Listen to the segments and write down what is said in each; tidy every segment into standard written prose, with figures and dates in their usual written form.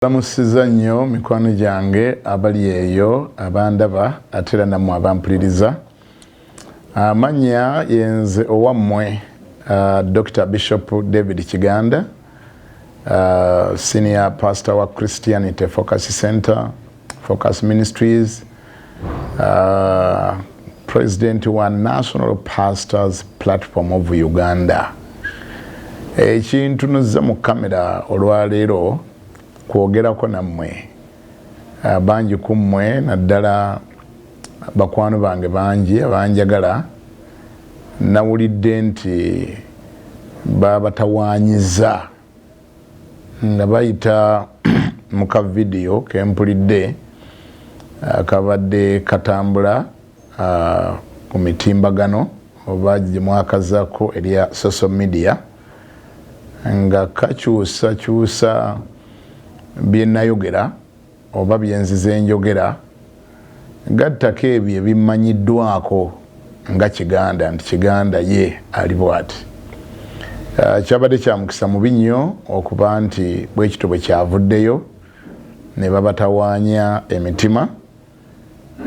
Lamusiza nnyo mikwano gyange abali eyo abandaba atera nammwe abampuliriza. Amanya yenze owammwe Dr. Bishop David Kiganda, Senior Pastor wa Christianity Focus Center, Focus Ministries, President wa National Pastors Platform of Uganda. Ekintu nuzza mu kamera olwaleero kwogerako nammwe bangi kummwe naddala bakwano bange bangi abanjagala nawulidde nti babatawanyiza nga bayita muka video kempulidde kabadde katambula ku mitimbagano oba gye mwakazako erya social media nga kakyusa byenayogera oba byenzize njogera gattako ebyo ebimanyiddwako nga Kiganda nti Kiganda ye ali bw'ati. Kyabadde kya mukisa mubi nnyo okuba nti bwekito bwe kyavuddeyo ne babatawaanya emitima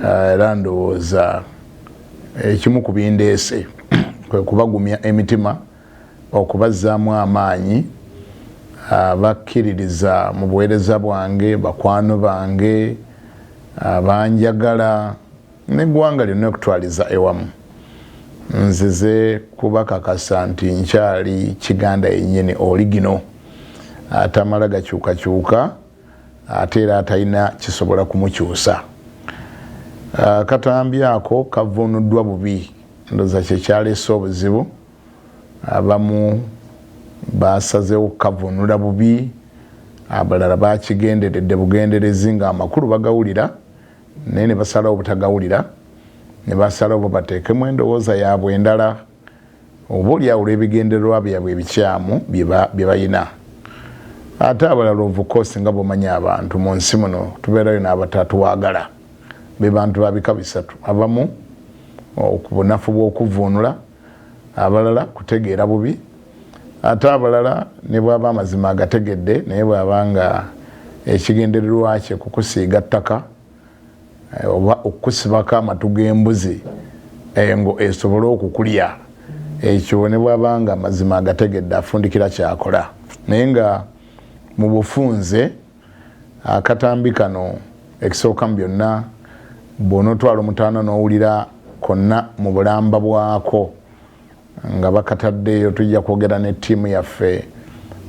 era ndowooza ekimu ku bindeese kwe kubagumya emitima okubazzaamu amaanyi bakkiririza mu buweereza bwange bakwano bange abanjagala n'eggwanga lyonna okutwaliza ewamu. Nzize kubakakasa nti nkyali Kiganda yennyini oligino atamala gakyukakyuka ate era atalina kisobola kumukyusa. Katambi ako kavunuddwa bubi ndowooza kye kyaleese obuzibu. Abamu basazeewo kavunula bubi, abalala bakigenderedde bugenderezi nga amakulu bagawulira naye ne basalawo butagawulira, ne basalawo bateekemu endowooza yaabwe endala oba oliawo olw'ebigendererwa byabwe ebikyamu bye bayina. Ate abalala of course nga bw'omanyi abantu mu nsi muno tubeerayo n'abatatuwaagala be bantu ba bika bisatu. Abamu ku bunafu bw'okuvvuunula, abalala kutegeera bubi, ate abalala ne bw'aba amazima agategedde naye bw'aba nga ekigendererwa kye kukusiiga ttaka oba okukusibako amatu g'embuzi engo esobole okukulya, ekyo ne bw'aba nga amazima agategedde afundikira kyakola. Naye nga mu bufunze akatambi kano ekisooka mu byonna bw'onootwala omutaana n'owulira konna mu bulamba bwako nga bakataddeyo, tujja kwogera ne ttiimu yaffe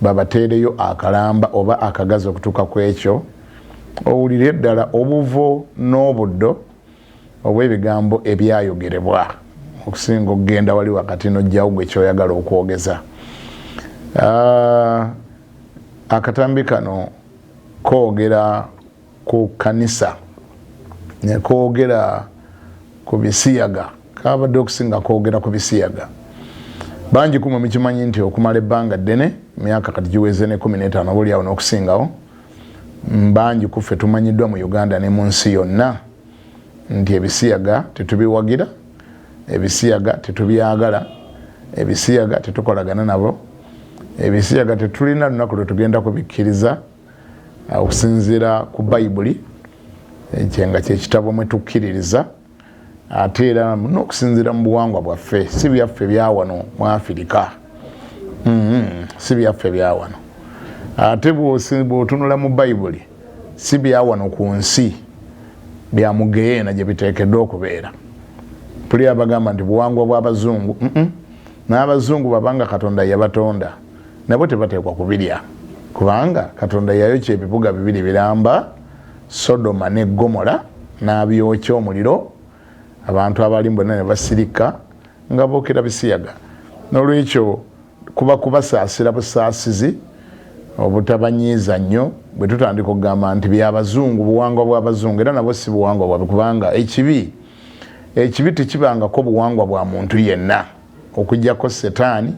babateereyo akalamba oba akagazi okutuuka ku ekyo owulire ddala obuvo n'obuddo obw'ebigambo ebyayogerebwa okusinga okugenda wali wakati n'ojjawo gwe kyoyagala okwogeza. Akatambi kano koogera ku kanisa ne koogera ku bisiyaga, kabadde okusinga koogera ku bisiyaga. Bangi kumwe mukimanyi nti okumala ebbanga ddene myaka kati giweze ne 15 oba oliawo n'okusingawo, bangi kuffe tumanyiddwa mu Uganda ne mu nsi yonna nti ebisiyaga tetubiwagira, ebisiyaga tetubyagala, ebisiyaga tetukolagana nabo, ebisiyaga tetulina lunaku lwe tugenda kubikkiriza okusinziira ku Bayibuli ekyenga kyekitabo mwe tukkiririza, ate era n'okusinziira mu buwangwa bwaffe, si byaffe bya wano mu Afirika, si byaffe bya wano. Ate bw'otunula mu Bayibuli si bya wano ku nsi, bya mugeyeena gye biteekeddwa okubeera. Tuli abagamba nti buwangwa bw'Abazungu, n'Abazungu babanga Katonda yabatonda nabo tebateekwa kubirya, kubanga Katonda yayokya ebibuga bibiri biramba, Sodoma ne Gomora, n'abyokya omuliro, abantu abali bonna ne basirika nga bookera bisiyaga. N'olwekyo kuba kubasaasira busaasizi obutabanyiiza nnyo bwe tutandika okugamba nti by'Abazungu, buwangwa bw'Abazungu, era nabo si buwangwa bwabwe, kubanga ekibi tekibangako buwangwa bwa muntu yenna okuggyako Setaani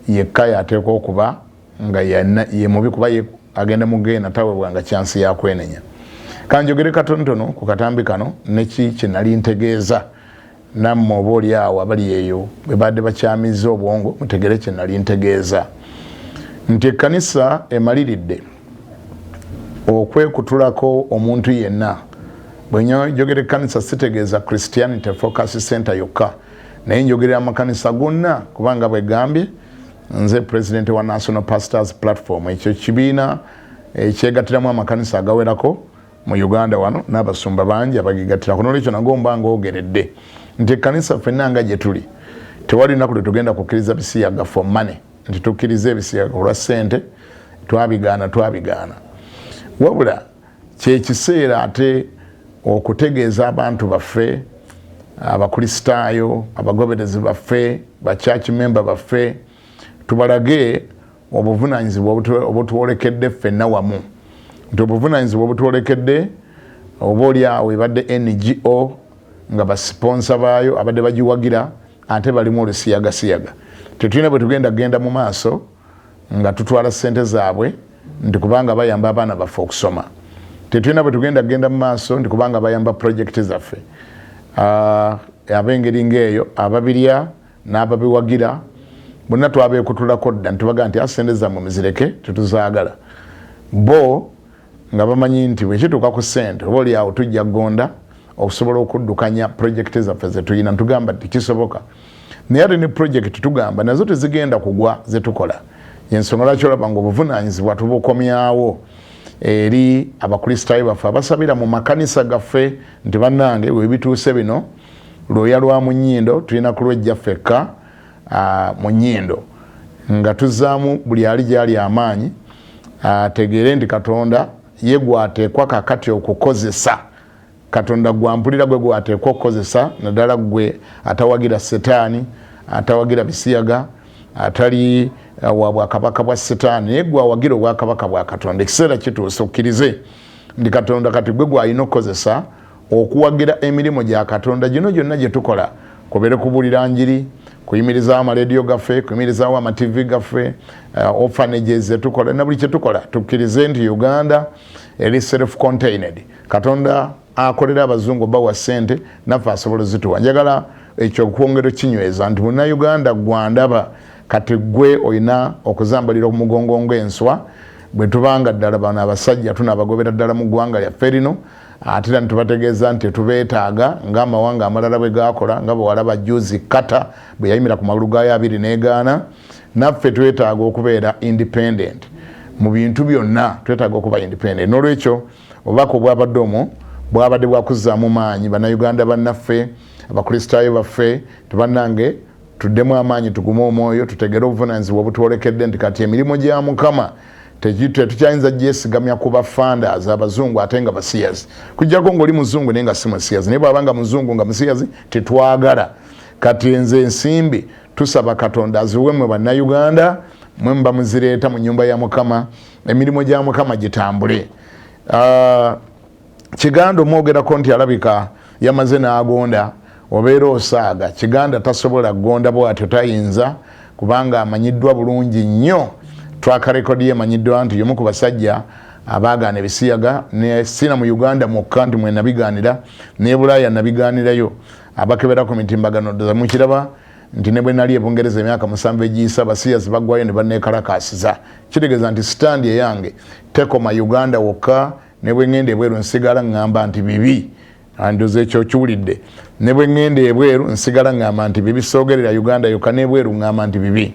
yekka yateekwa okuba nga ye mubi, kuba agenda mugeena taweebwanga kyansi yakwenenya. Kanjogere katonotono ku katambi kano neki kye nali ntegeeza nammwe oba oliawo abali eyo bwe badde bakyamiza obwongo mutegere kye nali ntegeeza nti ekkanisa emaliridde okwekutulako omuntu yenna bwe njogera ekkanisa sitegeeza Christianity Focus Center yokka naye njogerera amakanisa gonna kubanga bwe gambye nze president wa National Pastors Platform ekyo kibiina ekyegattiramu amakanisa agawerako mu Uganda wano n'abasumba bangi abagigattirako n'olwekyo nagomba ng'ogeredde nti ekkanisa ffenna nga gye tuli tewali lunaku lwe tugenda kukkiriza Bisiyaga for money nti tukkirize Ebisiyaga olwa ssente twabigaana wabula kyekiseera ate okutegeeza abantu baffe abakristaayo abagoberezi baffe bachurch member baffe tubalage obuvunaanyizibwa obutwolekedde ffenna wamu nti obuvunaanyizibwa obutwolekedde oba oliawo ebadde NGO nga basponsa baayo abadde bagiwagira ate balimu olusiyaga tetulina bwe tugenda mu maaso nga tutwala ssente zaabwe nti kubanga bayamba abaana baffe okusoma tetulina bwe tugenda mu maaso nti kubanga bayamba projekiti zaffe ab'engeri ng'eyo ababirya n'ababiwagira bonna twabeekutulako dda nitubaga nti ssente zammwe muzireke tetuzaagala bo nga bamanyi nti bwe kituuka ku ssente oba oliawo tujja kugonda okusobola okuddukanya projekiti zaffe zetulina ntugamba tikisoboka naye ate ne projekiti tugamba nazo tezigenda kugwa zetukola yensonga lwaki olaba nga obuvunaanyizibwa tubukomyawo eri abakristaayo baffe abasabira mu makanisa gaffe nti bannange webituuse bino lwoya lwa mu nnyindo tulina kulwejja ffekka mu nnyindo nga tuzaamu buli ali gyali amaanyi ategeere nti Katonda ye gwateekwa kakati okukozesa Katonda gwampulira gwe gwateekwa okukozesa naddala gwe atawagira setaani atawagira Bisiyaga atali wa bwakabaka bwa setaani naye gwawagira obwakabaka bwa Katonda ekiseera kituuse okkirize ndi Katonda kati gwe gwalina okukozesa okuwagira emirimu gya Katonda gino gyonna gye tukola kubeere kubuulira njiri kuyimirizaawo amarediyo gaffe kuyimirizaawo amativi gaffe orphanages zetukola na buli kyetukola tukkirize nti Uganda eri self contained Katonda akolera abazungu bawa ssente naffe asobola zituwa njagala ekyo okwongera kinyweza nti muna Uganda gwandaba kati gwe olina okuzambalira omugongo ng'enswa bwe tubanga ddala bano abasajja tunaabagobera ddala mu ggwanga lyaffe lino ate era nitubategeeza nti tubeetaaga ng'amawanga amalala bwe gakola nga bwe walaba juzi Kata bwe yayimira ku magulu gayo 2 n'egaana naffe twetaaga okubeera independent mu bintu byonna twetaaga okuba independent n'olwekyo obubaka obwabadde omwo bwabadde bwakuzzaamu maanyi bannayuganda bannaffe abakristaayo baffe tubannange tuddemu amaanyi tugume omwoyo tutegere obuvunaanyizibwa obutwolekedde nti kati emirimu gya Mukama tetukyayinza gyesigamya ku bafanders abazungu ate nga basiyazi kujjako ng'oli muzungu naye nga si musiyazi naye bw'abanga muzungu nga musiyazi tetwagala kati nze ensimbi tusaba Katonda aziwe mwe bannayuganda mwe muba muzireeta mu nnyumba ya Mukama emirimu gya Mukama gitambule Kiganda omwogerako nti alabika yamaze n'agonda obeera osaaga Kiganda tasobola kugonda bw'atyo tayinza kubanga amanyiddwa bulungi nnyo track record ye manyiddwa nti yomu ku basajja abaagaana Ebisiyaga ne sina mu Uganda mukka nti mwe nabigaanira ne Bulaaya nabigaanirayo abakebera ku mitimbagano za mukiraba nti ne bwe nali ebungereza emyaka 7 egiyisa abasiyazi baggwayo ne banneekalakaasiza kitegeeza nti stand eyange tekoma Uganda wokka ne bwe ngende ebweru nsigala ngamba nti bibi andoze ekyo kiwulidde ne bwe ngende ebweru nsigala ngamba nti bibi soogerera Uganda yokka ne ebweru ngamba nti bibi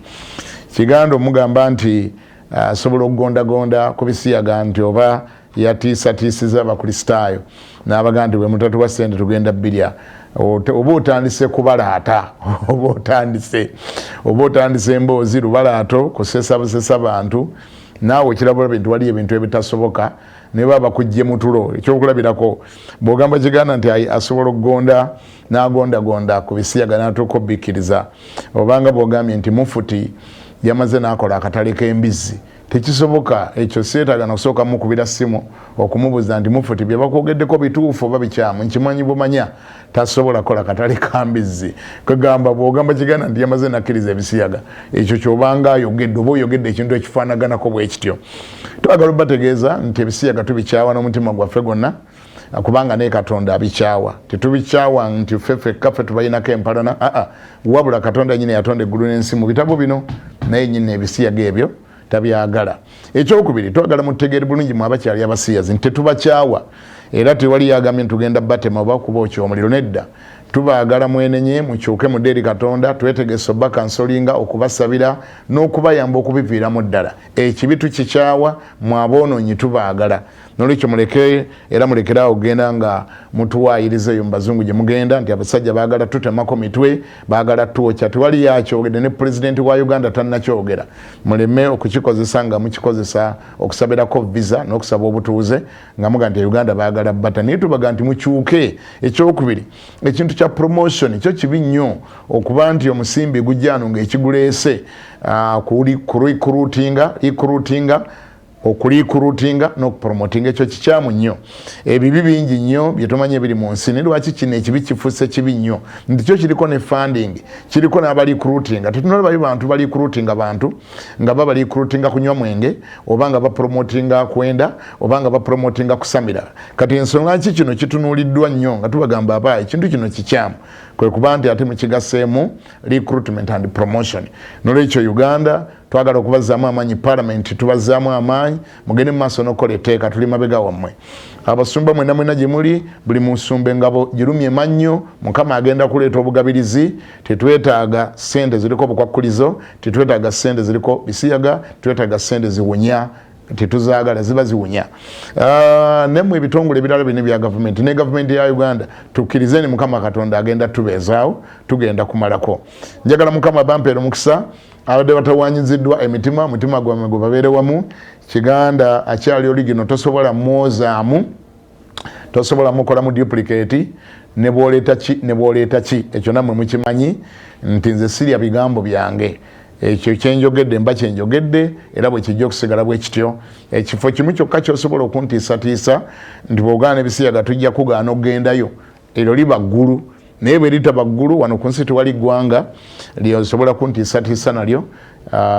Kiganda omugamba nti asobola okugondagonda ku Bisiyaga nti oba yatiisatiisiza abakristaayo n'abaga nti bwe mutatu wa ssente tugenda bbirya oba otandise kubalaata oba otandise emboozi lubalaato kusesa busesa bantu naawe kirabula bintu waliyo ebintu ebitasoboka ne baba kujje mutulo ekyokulabirako bw'ogamba Kiganda nti asobola okugonda n'agondagonda ku Bisiyaga n'atuuka obbikkiriza obanga bw'ogambye nti mufuti yamaze n'akola akatale k'embizzi tekisoboka ekyo seetaaga n'okusooka mukubira ssimu okumubuuza nti mufuti bye bakwogeddeko bituufu oba bikyamu nkimanyi bumanya tasobola kola katale ka mbizzi kwegamba bw'ogamba Kiganda nti yamaze n'akkiriza Ebisiyaga ekyo kyobanga ayogedde oba oyogedde ekintu ekifaanaganako bwe kityo twagala obategeeza nti Ebisiyaga tubikyawa n'omutima gwaffe gwonna kubanga ne Katonda abikyawa tetubikyawa nti ffekka tubalinako empalana wabula Katonda nyine yatonda eggulu n'ensi mu bitabo bino naye nyine Ebisiyaga ebyo tabyagala. Ekyokubiri twagala mutegeere bulungi mu abakyali abasiyazi nti tetubakyawa era tewali yagambye tugenda batema oba kuba okyomuliro nedda. Tubaagala mwenenye mukyuke mu dderi Katonda twetegese obba kansolinga okubasabira n'okubayamba okubiviiramu ddala. Ekibi tukikyawa mwaboonoonyi tubaagala. Nolwekyo muleke era mulekerawo okugenda nga mutuwaayirizeeyo mu bazungu gye mugenda nti abasajja baagala tutemako mitwe baagala twokya. Tewali yakyogedde ne pulezidenti wa Uganda tannakyogera. Muleme okukikozesa nga mukikozesa okusabirako visa n'okusaba obutuuze nga muga nti Uganda baagala bata. Naye tubaga nti mukyuke. Ekyokubiri ekintu kya promotion kyo kibi nnyo okuba nti omusimbi gujjaano ng'ekiguleese okulikurutinga n'okupromotinga ekyo kikyamu nnyo. Ebibi bingi nnyo bye tumanyi biri mu nsi. Lwaki kino ekibi kifuuse kibi nnyo nti kyo kiriko ne funding kiriko n'abalikurutinga. Tetunalabayo bantu balikurutinga bantu nga babalikurutinga kunywa mwenge oba nga bapromotinga kwenda oba nga bapromotinga kusamira. Kati ensonga lwaki kino kitunuuliddwa nnyo nga tubagamba aba ekintu kino kikyamu kwe kuba nti ate mukigaseemu recruitment and promotion. Nolwekyo Uganda twagala okubazaamu amaanyi parliament tubazaamu amaanyi mugende mu maaso n'okukola etteeka tuli mabega wammwe. Abasumba mwena mwena gye muli buli musumba engabo girumye mannyo Mukama agenda kuleeta obugabirizi. Tetwetaaga ssente ziriko obukwakkulizo, tetwetaaga ssente ziriko bisiyaga, twetaaga ssente ziwunya tetuzaagala ziba ziwunya. Nemmwe ebitongole ebirala bino bya gavumenti ne gavumenti ya Uganda tukkirizeni Mukama Katonda agenda tubeezaawo tugenda kumalako. Njagala Mukama bampeera omukisa abadde batawanyiziddwa emitima mutima gwammwe gwe babeere wamu. Kiganda akyali oligino tosobola mwozaamu tosobola mukolamu duplicate ne bwoleeta ki ekyo nammwe mukimanyi nti nze sirya bigambo byange. Ekyo kyenjogedde mba kyenjogedde era bwe kijja okusigala bwe kityo. Ekifo kimu kyokka kyosobola okuntiisatiisa nti bw'ogaana ebisiyaga tujja kugaana okugendayo eryo liba ggulu. Naye bwe litaba ggulu wano ku nsi tewali ggwanga lyosobola kuntiisatiisa nalyo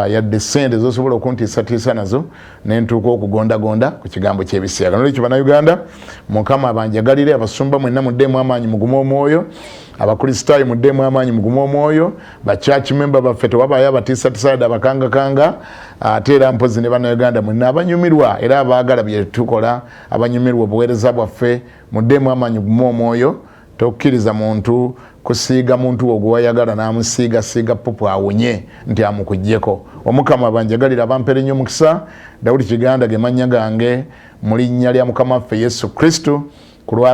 yadde ssente zosobola okuntiisatiisa nazo ne ntuuka okugondagonda ku kigambo ky'ebisiyaga. Nolwekyo bannayuganda Mukama abanjagalire. Abasumba mwenna muddeemu amaanyi mugume omwoyo. Abakristaayo muddeemu amaanyi mugume omwoyo. Bachurch member baffe tewabaayo abatiisatiisa abakangakanga. Ate era mpozi ne bannayuganda mwenna abanyumirwa era abaagala bye tukola abanyumirwa obuweereza bwaffe muddeemu amaanyi mugume omwoyo. Tokkiriza muntu kusiiga muntu ogwo wayagala n'amusiigasiiga pupu awunye nti amukuggyeko. Omukama abanjagalira abampeera nnyo omukisa. Dawudi Kiganda ge mannya gange mu linnya lya Mukama waffe Yesu Kristo.